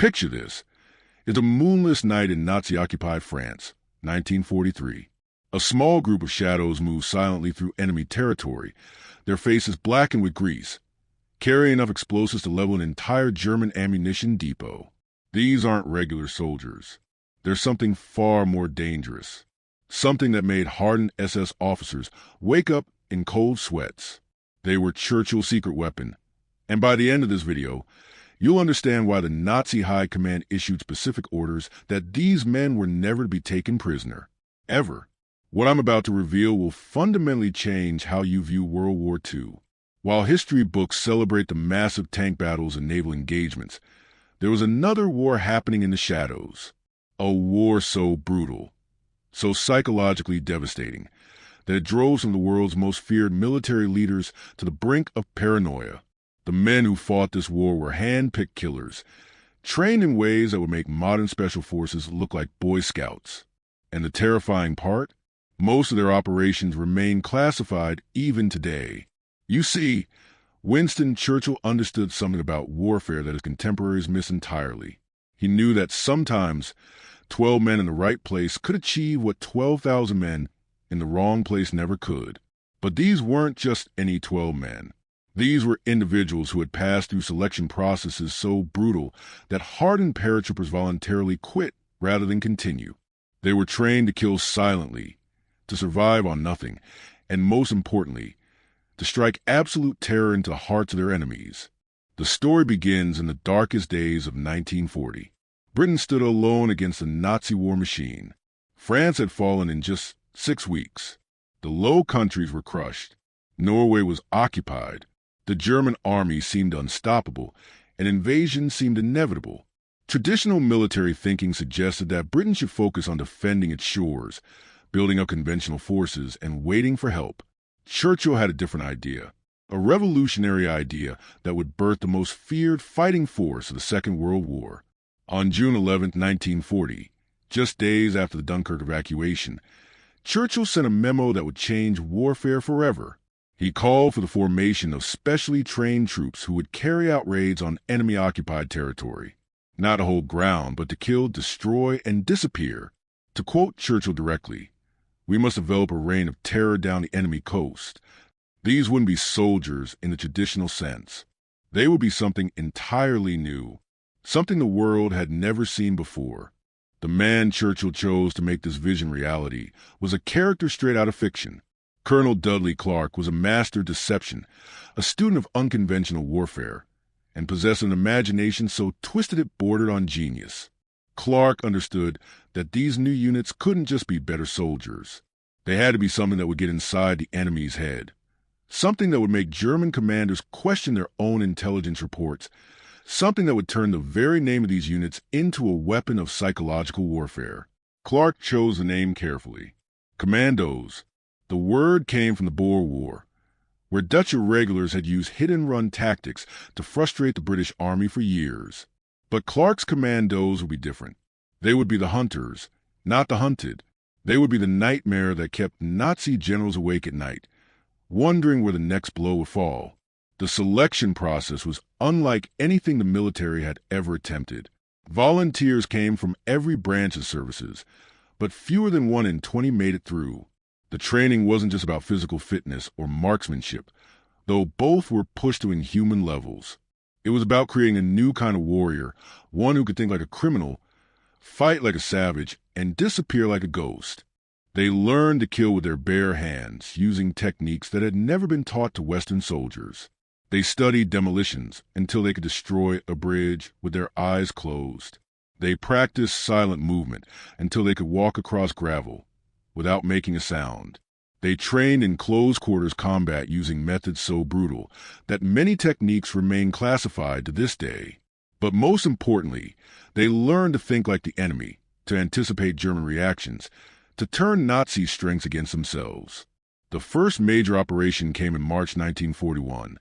Picture this. It's a moonless night in Nazi-occupied France, 1943. A small group of shadows move silently through enemy territory, their faces blackened with grease, carrying enough explosives to level an entire German ammunition depot. These aren't regular soldiers. They're something far more dangerous. Something that made hardened SS officers wake up in cold sweats. They were Churchill's secret weapon. And by the end of this video, you'll understand why the Nazi High Command issued specific orders that these men were never to be taken prisoner. Ever. What I'm about to reveal will fundamentally change how you view World War II. While history books celebrate the massive tank battles and naval engagements, there was another war happening in the shadows. A war so brutal, so psychologically devastating, that it drove some of the world's most feared military leaders to the brink of paranoia. The men who fought this war were hand-picked killers, trained in ways that would make modern special forces look like Boy Scouts. And the terrifying part? Most of their operations remain classified even today. You see, Winston Churchill understood something about warfare that his contemporaries miss entirely. He knew that sometimes 12 men in the right place could achieve what 12,000 men in the wrong place never could. But these weren't just any 12 men. These were individuals who had passed through selection processes so brutal that hardened paratroopers voluntarily quit rather than continue. They were trained to kill silently, to survive on nothing, and most importantly, to strike absolute terror into the hearts of their enemies. The story begins in the darkest days of 1940. Britain stood alone against the Nazi war machine. France had fallen in just 6 weeks. The Low Countries were crushed. Norway was occupied. The German army seemed unstoppable, and invasion seemed inevitable. Traditional military thinking suggested that Britain should focus on defending its shores, building up conventional forces, and waiting for help. Churchill had a different idea, a revolutionary idea that would birth the most feared fighting force of the Second World War. On June 11, 1940, just days after the Dunkirk evacuation, Churchill sent a memo that would change warfare forever. He called for the formation of specially trained troops who would carry out raids on enemy-occupied territory. Not to hold ground, but to kill, destroy, and disappear. To quote Churchill directly, "We must develop a reign of terror down the enemy coast." These wouldn't be soldiers in the traditional sense. They would be something entirely new, something the world had never seen before. The man Churchill chose to make this vision reality was a character straight out of fiction. Colonel Dudley Clark was a master of deception, a student of unconventional warfare, and possessed an imagination so twisted it bordered on genius. Clark understood that these new units couldn't just be better soldiers. They had to be something that would get inside the enemy's head, something that would make German commanders question their own intelligence reports, something that would turn the very name of these units into a weapon of psychological warfare. Clark chose the name carefully. Commandos. The word came from the Boer War, where Dutch irregulars had used hit-and-run tactics to frustrate the British Army for years. But Clark's commandos would be different. They would be the hunters, not the hunted. They would be the nightmare that kept Nazi generals awake at night, wondering where the next blow would fall. The selection process was unlike anything the military had ever attempted. Volunteers came from every branch of services, but fewer than 1 in 20 made it through. The training wasn't just about physical fitness or marksmanship, though both were pushed to inhuman levels. It was about creating a new kind of warrior, one who could think like a criminal, fight like a savage, and disappear like a ghost. They learned to kill with their bare hands, using techniques that had never been taught to Western soldiers. They studied demolitions until they could destroy a bridge with their eyes closed. They practiced silent movement until they could walk across gravel without making a sound. They trained in close-quarters combat using methods so brutal that many techniques remain classified to this day. But most importantly, they learned to think like the enemy, to anticipate German reactions, to turn Nazi strengths against themselves. The first major operation came in March 1941,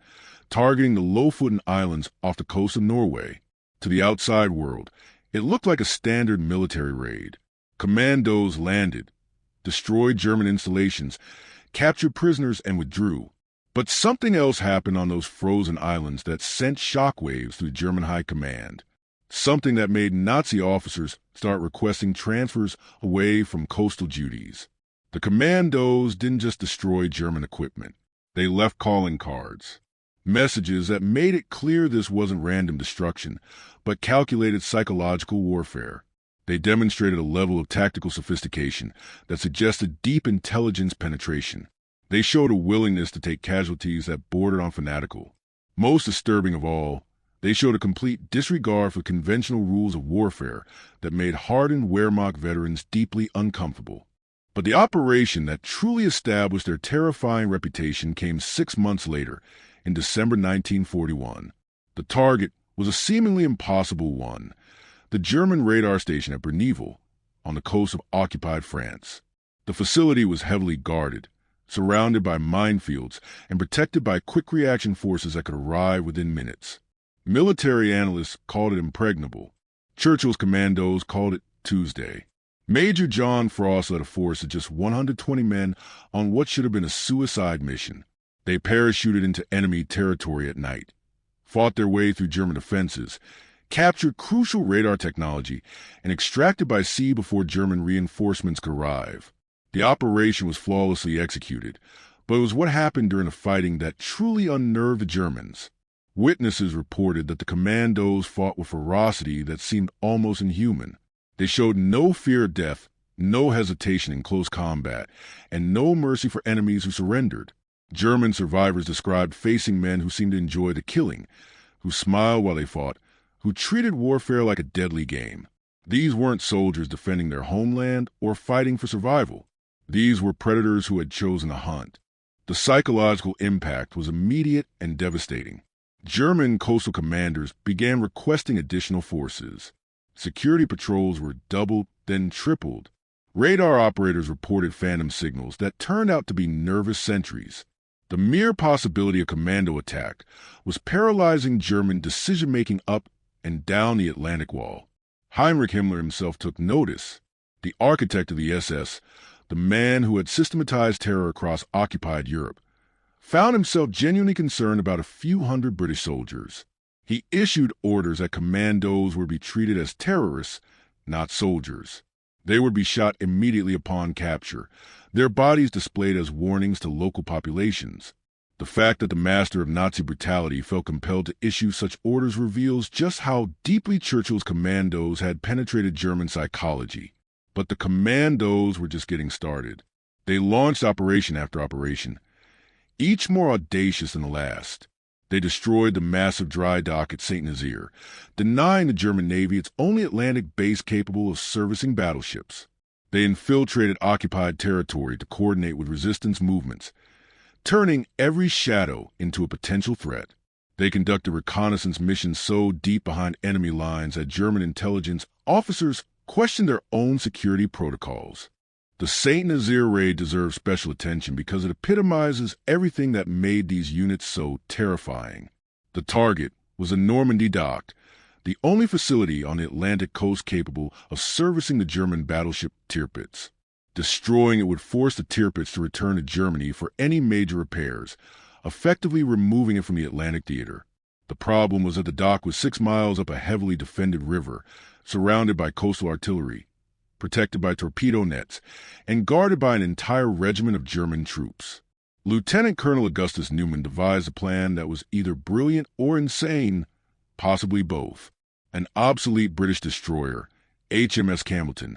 targeting the Lofoten Islands off the coast of Norway. To the outside world, it looked like a standard military raid. Commandos landed, destroyed German installations, captured prisoners, and withdrew. But something else happened on those frozen islands that sent shockwaves through German High Command. something that made Nazi officers start requesting transfers away from coastal duties. The commandos didn't just destroy German equipment. They left calling cards, messages that made it clear this wasn't random destruction, but calculated psychological warfare. They demonstrated a level of tactical sophistication that suggested deep intelligence penetration. They showed a willingness to take casualties that bordered on fanatical. Most disturbing of all, they showed a complete disregard for conventional rules of warfare that made hardened Wehrmacht veterans deeply uncomfortable. But the operation that truly established their terrifying reputation came 6 months later, in December 1941. The target was a seemingly impossible one: the German radar station at Berneval, on the coast of occupied France. The facility was heavily guarded, surrounded by minefields, and protected by quick-reaction forces that could arrive within minutes. Military analysts called it impregnable. Churchill's commandos called it Tuesday. Major John Frost led a force of just 120 men on what should have been a suicide mission. They parachuted into enemy territory at night, fought their way through German defenses, captured crucial radar technology, and extracted by sea before German reinforcements could arrive. The operation was flawlessly executed, but it was what happened during the fighting that truly unnerved the Germans. Witnesses reported that the commandos fought with ferocity that seemed almost inhuman. They showed no fear of death, no hesitation in close combat, and no mercy for enemies who surrendered. German survivors described facing men who seemed to enjoy the killing, who smiled while they fought, who treated warfare like a deadly game. These weren't soldiers defending their homeland or fighting for survival. These were predators who had chosen to hunt. The psychological impact was immediate and devastating. German coastal commanders began requesting additional forces. Security patrols were doubled, then tripled. Radar operators reported phantom signals that turned out to be nervous sentries. The mere possibility of commando attack was paralyzing German decision-making up and down the Atlantic Wall. Heinrich Himmler himself took notice. The architect of the SS, the man who had systematized terror across occupied Europe, found himself genuinely concerned about a few hundred British soldiers. He issued orders that commandos would be treated as terrorists, not soldiers. They would be shot immediately upon capture, their bodies displayed as warnings to local populations. The fact that the master of Nazi brutality felt compelled to issue such orders reveals just how deeply Churchill's commandos had penetrated German psychology. But the commandos were just getting started. They launched operation after operation, each more audacious than the last. They destroyed the massive dry dock at St. Nazaire, denying the German Navy its only Atlantic base capable of servicing battleships. They infiltrated occupied territory to coordinate with resistance movements, turning every shadow into a potential threat. They conducted reconnaissance missions so deep behind enemy lines that German intelligence officers questioned their own security protocols. The St. Nazaire raid deserves special attention because it epitomizes everything that made these units so terrifying. The target was a Normandy dock, the only facility on the Atlantic coast capable of servicing the German battleship Tirpitz. Destroying it would force the Tirpitz to return to Germany for any major repairs, effectively removing it from the Atlantic theater. The problem was that the dock was 6 miles up a heavily defended river, surrounded by coastal artillery, protected by torpedo nets, and guarded by an entire regiment of German troops. Lieutenant Colonel Augustus Neumann devised a plan that was either brilliant or insane, possibly both. An obsolete British destroyer, HMS Campbellton,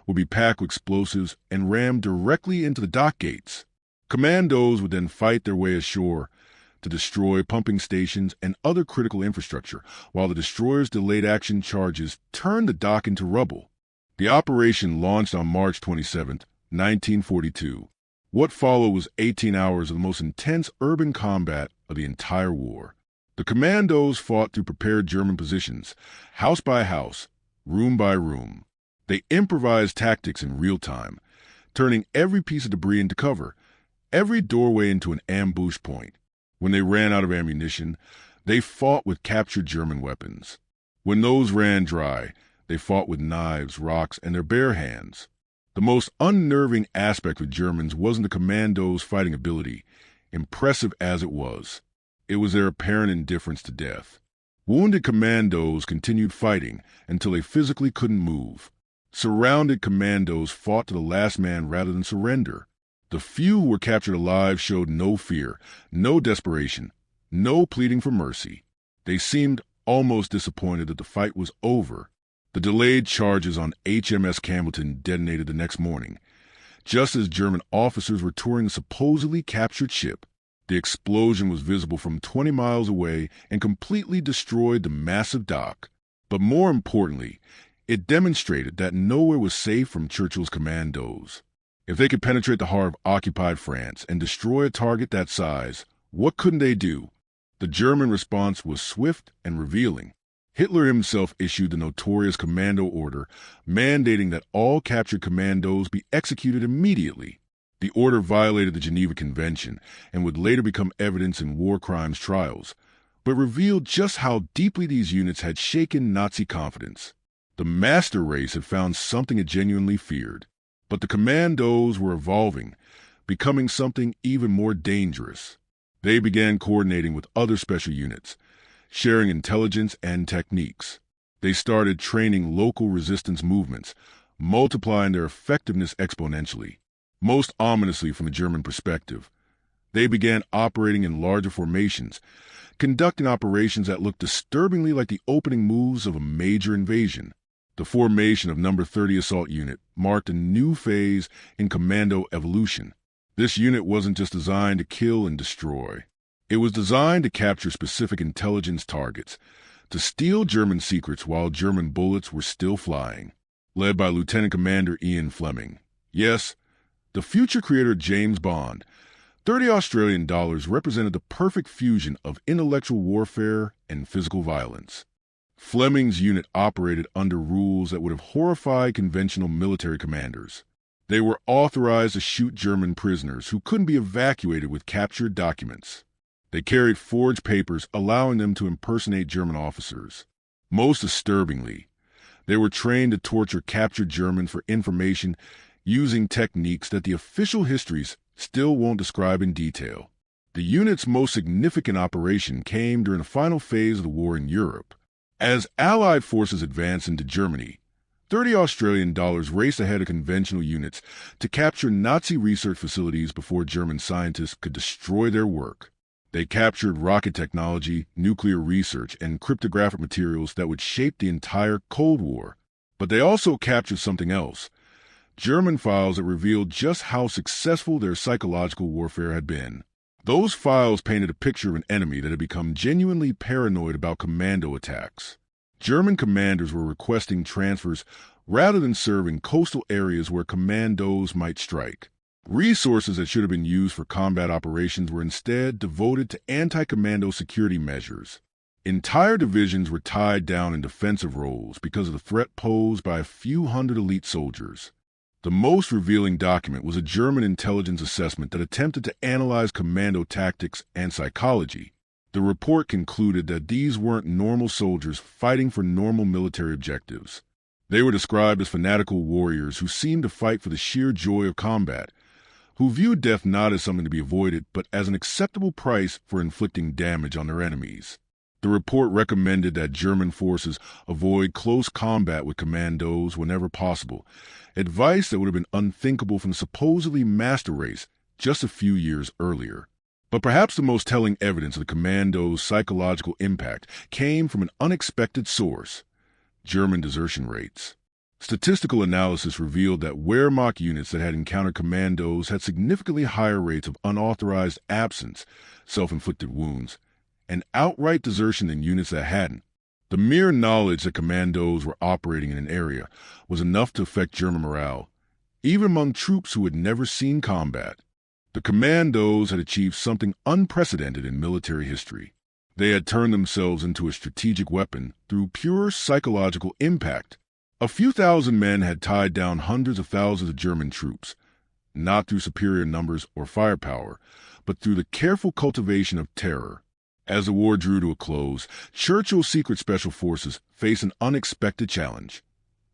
would be packed with explosives and rammed directly into the dock gates. Commandos would then fight their way ashore to destroy pumping stations and other critical infrastructure, while the destroyer's delayed action charges turned the dock into rubble. The operation launched on March 27, 1942. What followed was 18 hours of the most intense urban combat of the entire war. The commandos fought through prepared German positions, house by house, room by room. They improvised tactics in real time, turning every piece of debris into cover, every doorway into an ambush point. When they ran out of ammunition, they fought with captured German weapons. When those ran dry, they fought with knives, rocks, and their bare hands. The most unnerving aspect of Germans wasn't the commandos' fighting ability, impressive as it was. It was their apparent indifference to death. Wounded commandos continued fighting until they physically couldn't move. Surrounded commandos fought to the last man rather than surrender. The few who were captured alive showed no fear, no desperation, no pleading for mercy. They seemed almost disappointed that the fight was over. The delayed charges on HMS Campbellton detonated the next morning, just as German officers were touring the supposedly captured ship. The explosion was visible from 20 miles away and completely destroyed the massive dock. But more importantly, it demonstrated that nowhere was safe from Churchill's commandos. If they could penetrate the heart of occupied France and destroy a target that size, what couldn't they do? The German response was swift and revealing. Hitler himself issued the notorious Commando Order, mandating that all captured commandos be executed immediately. The order violated the Geneva Convention and would later become evidence in war crimes trials, but revealed just how deeply these units had shaken Nazi confidence. The master race had found something it genuinely feared, but the commandos were evolving, becoming something even more dangerous. They began coordinating with other special units, sharing intelligence and techniques. They started training local resistance movements, multiplying their effectiveness exponentially. Most ominously from a German perspective, they began operating in larger formations, conducting operations that looked disturbingly like the opening moves of a major invasion. The formation of No. 30 Assault Unit marked a new phase in commando evolution. This unit wasn't just designed to kill and destroy. It was designed to capture specific intelligence targets, to steal German secrets while German bullets were still flying. Led by Lieutenant Commander Ian Fleming. Yes, the future creator James Bond, 30 Australian dollars represented the perfect fusion of intellectual warfare and physical violence. Fleming's unit operated under rules that would have horrified conventional military commanders. They were authorized to shoot German prisoners who couldn't be evacuated with captured documents. They carried forged papers allowing them to impersonate German officers. Most disturbingly, they were trained to torture captured Germans for information using techniques that the official histories still won't describe in detail. The unit's most significant operation came during the final phase of the war in Europe. As Allied forces advanced into Germany, 30 Australian dollars raced ahead of conventional units to capture Nazi research facilities before German scientists could destroy their work. They captured rocket technology, nuclear research, and cryptographic materials that would shape the entire Cold War. But they also captured something else. German files that revealed just how successful their psychological warfare had been. Those files painted a picture of an enemy that had become genuinely paranoid about commando attacks. German commanders were requesting transfers rather than serve in coastal areas where commandos might strike. Resources that should have been used for combat operations were instead devoted to anti-commando security measures. Entire divisions were tied down in defensive roles because of the threat posed by a few hundred elite soldiers. The most revealing document was a German intelligence assessment that attempted to analyze commando tactics and psychology. The report concluded that these weren't normal soldiers fighting for normal military objectives. They were described as fanatical warriors who seemed to fight for the sheer joy of combat, who viewed death not as something to be avoided but as an acceptable price for inflicting damage on their enemies. The report recommended that German forces avoid close combat with commandos whenever possible, advice that would have been unthinkable from the supposedly master race just a few years earlier. But perhaps the most telling evidence of the commandos' psychological impact came from an unexpected source: German desertion rates. Statistical analysis revealed that Wehrmacht units that had encountered commandos had significantly higher rates of unauthorized absence, self-inflicted wounds, and outright desertion than units that hadn't. The mere knowledge that commandos were operating in an area was enough to affect German morale, even among troops who had never seen combat. The commandos had achieved something unprecedented in military history. They had turned themselves into a strategic weapon through pure psychological impact. A few thousand men had tied down hundreds of thousands of German troops, not through superior numbers or firepower, but through the careful cultivation of terror. As the war drew to a close, Churchill's secret special forces faced an unexpected challenge: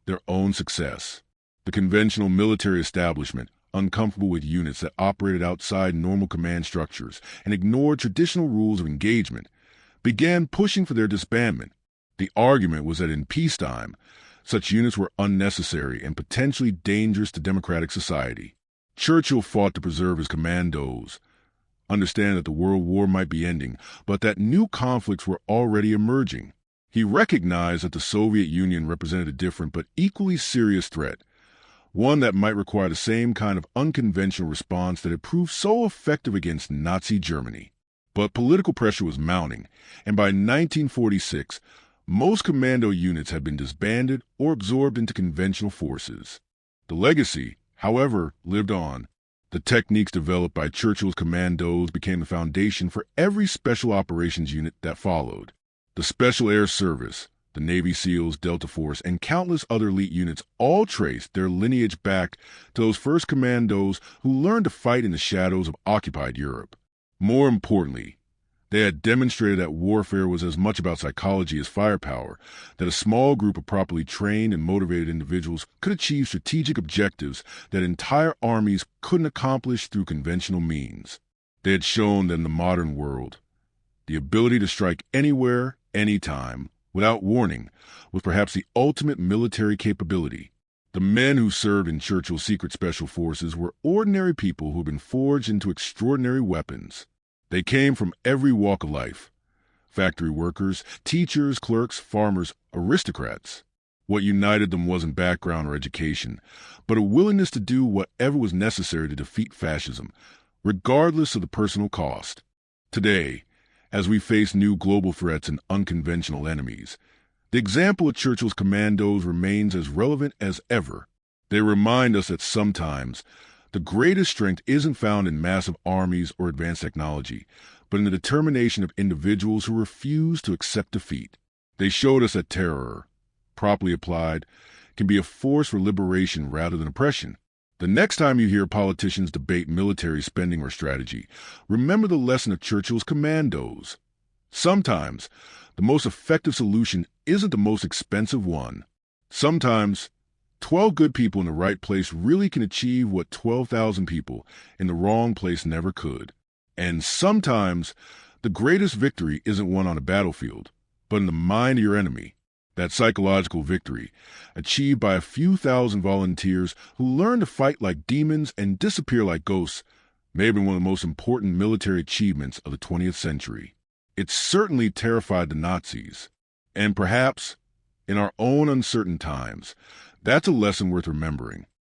their own success. The conventional military establishment, uncomfortable with units that operated outside normal command structures and ignored traditional rules of engagement, began pushing for their disbandment. The argument was that in peacetime, such units were unnecessary and potentially dangerous to democratic society. Churchill fought to preserve his commandos, understanding that the World War might be ending, but that new conflicts were already emerging. He recognized that the Soviet Union represented a different but equally serious threat, one that might require the same kind of unconventional response that had proved so effective against Nazi Germany. But political pressure was mounting, and by 1946, most commando units had been disbanded or absorbed into conventional forces. The legacy, however, lived on. The techniques developed by Churchill's commandos became the foundation for every special operations unit that followed. The Special Air Service, the Navy SEALs, Delta Force, and countless other elite units all traced their lineage back to those first commandos who learned to fight in the shadows of occupied Europe. More importantly, they had demonstrated that warfare was as much about psychology as firepower, that a small group of properly trained and motivated individuals could achieve strategic objectives that entire armies couldn't accomplish through conventional means. They had shown that in the modern world, the ability to strike anywhere, anytime, without warning, was perhaps the ultimate military capability. The men who served in Churchill's secret special forces were ordinary people who had been forged into extraordinary weapons. They came from every walk of life: factory workers, teachers, clerks, farmers, aristocrats. What united them wasn't background or education, but a willingness to do whatever was necessary to defeat fascism, regardless of the personal cost. Today, as we face new global threats and unconventional enemies, the example of Churchill's commandos remains as relevant as ever. They remind us that sometimes the greatest strength isn't found in massive armies or advanced technology, but in the determination of individuals who refuse to accept defeat. They showed us that terror, properly applied, can be a force for liberation rather than oppression. The next time you hear politicians debate military spending or strategy, remember the lesson of Churchill's commandos. Sometimes, the most effective solution isn't the most expensive one. Sometimes, 12 good people in the right place really can achieve what 12,000 people in the wrong place never could. And sometimes, the greatest victory isn't won on a battlefield, but in the mind of your enemy. That psychological victory, achieved by a few thousand volunteers who learned to fight like demons and disappear like ghosts, may have been one of the most important military achievements of the 20th century. It certainly terrified the Nazis. And perhaps, in our own uncertain times, that's a lesson worth remembering.